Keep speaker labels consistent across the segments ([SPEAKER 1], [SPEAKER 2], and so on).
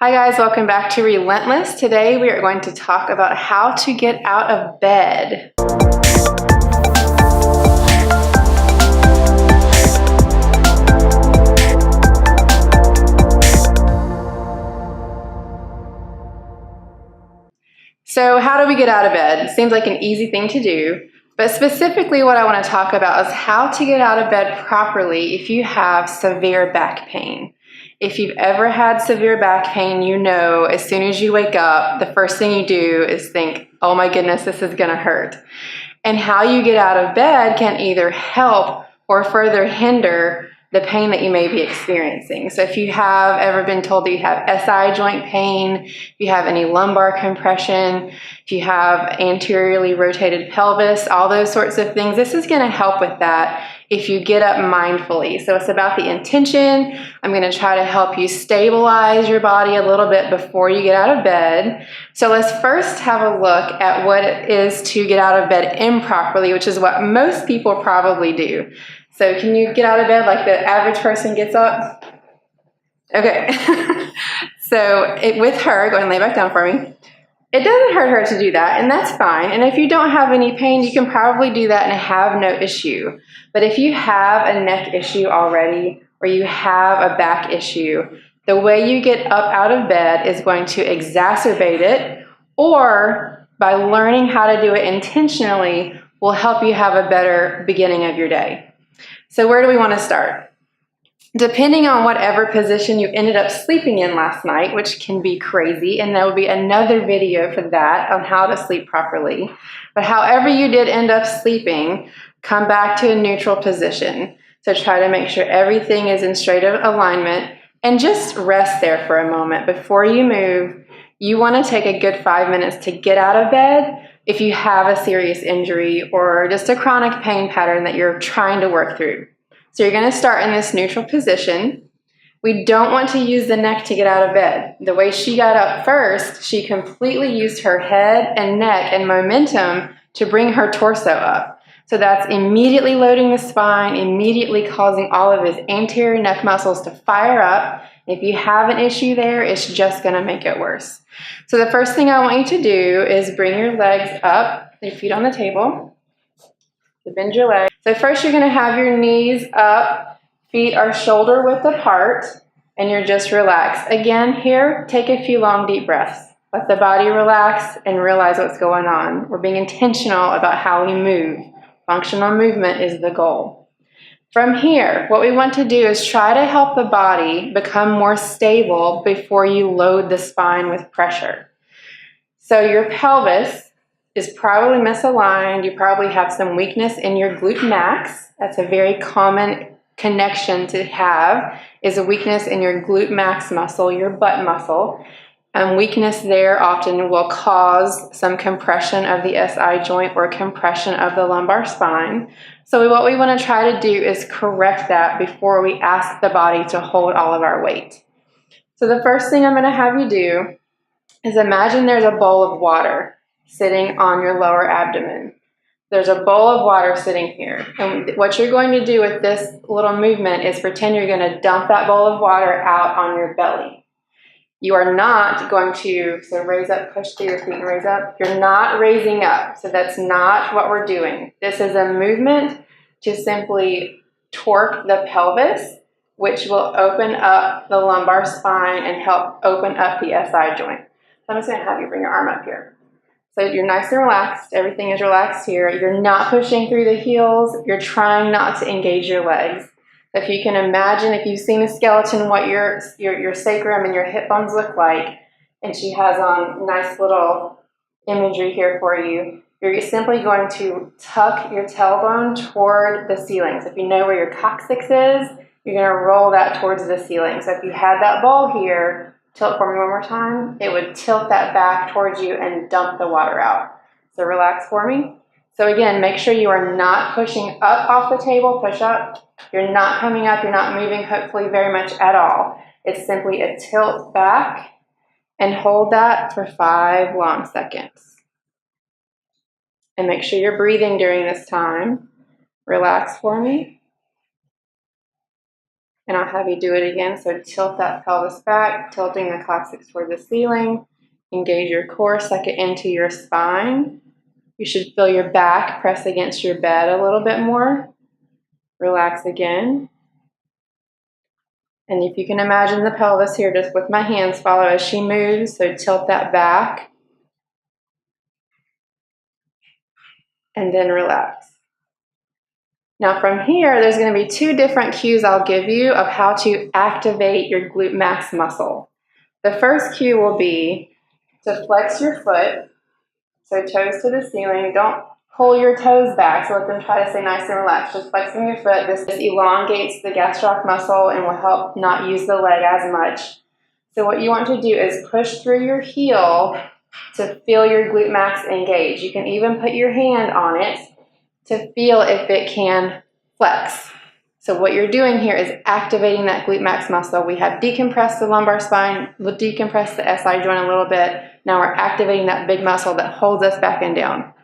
[SPEAKER 1] Hi guys, welcome back to Relentless. Today we are going to talk about how to get out of bed. So how do we get out of bed? It seems like an easy thing to do, but specifically what I want to talk about is how to get out of bed properly if you have severe back pain. If you've ever had severe back pain, you know as soon as you wake up, the first thing you do is think, oh my goodness, this is gonna hurt. And how you get out of bed can either help or further hinder the pain that you may be experiencing. So if you have ever been told that you have SI joint pain, if you have any lumbar compression, if you have anteriorly rotated pelvis, all those sorts of things, this is gonna help with that if you get up mindfully. So it's about the intention. I'm gonna try to help you stabilize your body a little bit before you get out of bed. So let's first have a look at what it is to get out of bed improperly, which is what most people probably do. So can you get out of bed like the average person gets up? Okay. So with her, go ahead and lay back down for me. It doesn't hurt her to do that, and that's fine. And if you don't have any pain, you can probably do that and have no issue. But if you have a neck issue already, or you have a back issue, the way you get up out of bed is going to exacerbate it, or by learning how to do it intentionally will help you have a better beginning of your day. So where do we want to start? Depending on whatever position you ended up sleeping in last night, which can be crazy, and there will be another video for that on how to sleep properly. But however you did end up sleeping, come back to a neutral position. So try to make sure everything is in straight alignment and just rest there for a moment before you move. You want to take a good 5 minutes to get out of bed if you have a serious injury or just a chronic pain pattern that you're trying to work through. So you're going to start in this neutral position. We don't want to use the neck to get out of bed. The way she got up first, she completely used her head and neck and momentum to bring her torso up. So that's immediately loading the spine, immediately causing all of his anterior neck muscles to fire up. If you have an issue there, it's just going to make it worse. So the first thing I want you to do is bring your legs up, your feet on the table. So bend your legs. So first you're going to have your knees up, feet are shoulder width apart, and you're just relaxed. Again, here, take a few long deep breaths. Let the body relax and realize what's going on. We're being intentional about how we move. Functional movement is the goal. From here, what we want to do is try to help the body become more stable before you load the spine with pressure. So your pelvis is probably misaligned. You probably have some weakness in your glute max. That's a very common connection to have, is a weakness in your glute max muscle, your butt muscle. Weakness there often will cause some compression of the SI joint or compression of the lumbar spine. So what we want to try to do is correct that before we ask the body to hold all of our weight. So the first thing I'm going to have you do is imagine there's a bowl of water sitting on your lower abdomen. There's a bowl of water sitting here. And what you're going to do with this little movement is pretend you're going to dump that bowl of water out on your belly. You are not going to, so raise up, push through your feet and raise up. You're not raising up. So that's not what we're doing. This is a movement to simply torque the pelvis, which will open up the lumbar spine and help open up the SI joint. So I'm just going to have you bring your arm up here. So you're nice and relaxed. Everything is relaxed here. You're not pushing through the heels. You're trying not to engage your legs. If you can imagine, if you've seen a skeleton, what your sacrum and your hip bones look like, and she has on nice little imagery here for you, you're simply going to tuck your tailbone toward the ceiling. So if you know where your coccyx is, you're going to roll that towards the ceiling. So if you had that bowl here, tilt for me one more time, it would tilt that back towards you and dump the water out. So relax for me. So again, make sure you are not pushing up off the table, push up. You're not coming up, you're not moving hopefully very much at all. It's simply a tilt back and hold that for 5 long seconds. And make sure you're breathing during this time. Relax for me. And I'll have you do it again. So tilt that pelvis back, tilting the coccyx toward the ceiling. Engage your core, suck it into your spine. You should feel your back press against your bed a little bit more. Relax again. And if you can imagine the pelvis here, just with my hands, follow as she moves. So tilt that back. And then relax. Now from here, there's going to be 2 different cues I'll give you of how to activate your glute max muscle. The first cue will be to flex your foot, so toes to the ceiling. Don't pull your toes back, so let them try to stay nice and relaxed. Just flexing your foot. This elongates the gastroc muscle and will help not use the leg as much. So what you want to do is push through your heel to feel your glute max engage. You can even put your hand on it to feel if it can flex. So what you're doing here is activating that glute max muscle. We have decompressed the lumbar spine, we'll decompress the SI joint a little bit. Now we're activating that big muscle that holds us back and down.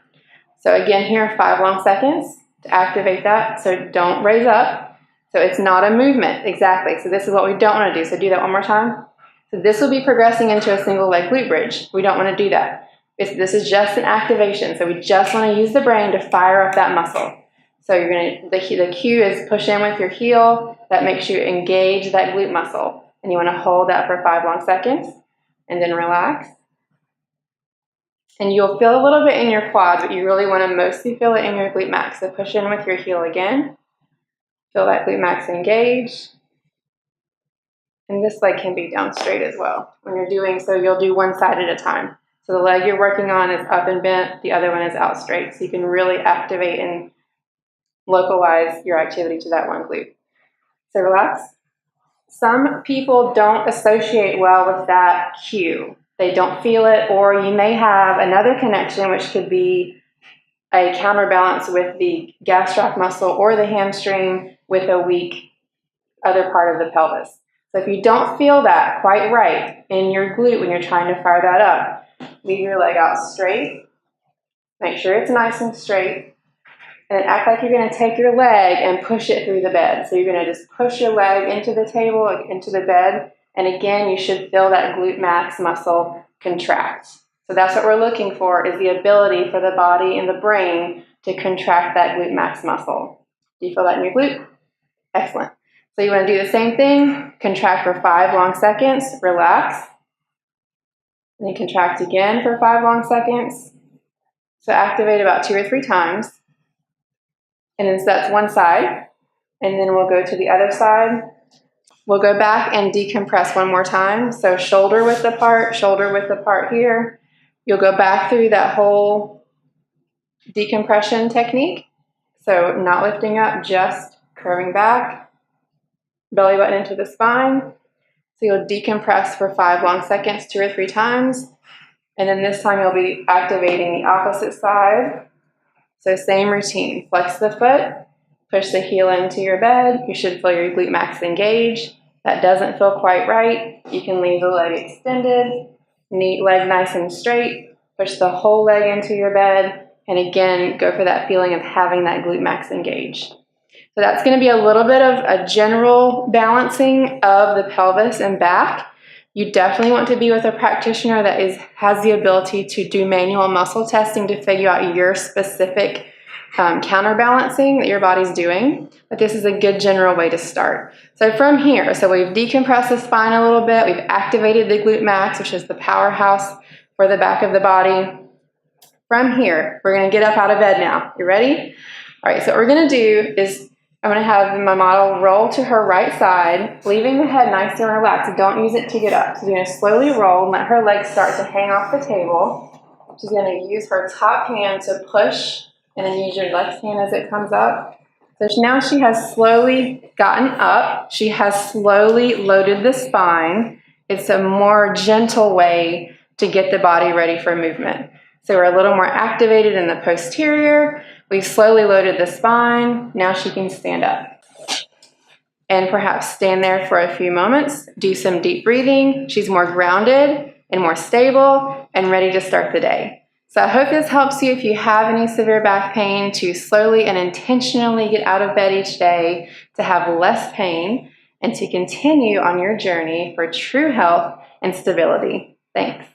[SPEAKER 1] So again here, 5 long seconds to activate that. So don't raise up. So it's not a movement, exactly. So this is what we don't want to do. So do that one more time. So this will be progressing into a single leg glute bridge. We don't want to do that. This is just an activation, so we just want to use the brain to fire up that muscle. So you're going to, the cue is push in with your heel. That makes you engage that glute muscle. And you want to hold that for 5 long seconds and then relax. And you'll feel a little bit in your quad, but you really want to mostly feel it in your glute max. So push in with your heel again. Feel that glute max engage. And this leg can be down straight as well. When you're doing so, you'll do one side at a time. So the leg you're working on is up and bent, the other one is out straight. So you can really activate and localize your activity to that one glute. So relax. Some people don't associate well with that cue. They don't feel it, or you may have another connection, which could be a counterbalance with the gastroc muscle or the hamstring with a weak other part of the pelvis. So if you don't feel that quite right in your glute when you're trying to fire that up, leave your leg out straight. Make sure it's nice and straight. And then act like you're going to take your leg and push it through the bed. So you're going to just push your leg into the table, into the bed. And again, you should feel that glute max muscle contract. So that's what we're looking for, is the ability for the body and the brain to contract that glute max muscle. Do you feel that in your glute? Excellent. So you want to do the same thing. Contract for 5 long seconds. Relax. And then contract again for 5 long seconds. So activate about 2 or 3 times. And then so that's one side. And then we'll go to the other side. We'll go back and decompress one more time. So shoulder width apart here. You'll go back through that whole decompression technique. So not lifting up, just curving back. Belly button into the spine. So you'll decompress for 5 long seconds, 2 or 3 times. And then this time you'll be activating the opposite side. So same routine. Flex the foot, push the heel into your bed. You should feel your glute max engage. That doesn't feel quite right. You can leave the leg extended. Leg nice and straight. Push the whole leg into your bed. And again, go for that feeling of having that glute max engage. So that's going to be a little bit of a general balancing of the pelvis and back. You definitely want to be with a practitioner that has the ability to do manual muscle testing to figure out your specific counterbalancing that your body's doing. But this is a good general way to start. So from here, so we've decompressed the spine a little bit. We've activated the glute max, which is the powerhouse for the back of the body. From here, we're going to get up out of bed now. You ready? All right, so what we're going to do is I'm going to have my model roll to her right side, leaving the head nice and relaxed. Don't use it to get up. So you're going to slowly roll and let her legs start to hang off the table. She's going to use her top hand to push, and then use your left hand as it comes up. So now she has slowly gotten up. She has slowly loaded the spine. It's a more gentle way to get the body ready for movement. So we're a little more activated in the posterior. We've slowly loaded the spine. Now she can stand up. And perhaps stand there for a few moments. Do some deep breathing. She's more grounded and more stable and ready to start the day. So I hope this helps you if you have any severe back pain to slowly and intentionally get out of bed each day to have less pain and to continue on your journey for true health and stability. Thanks.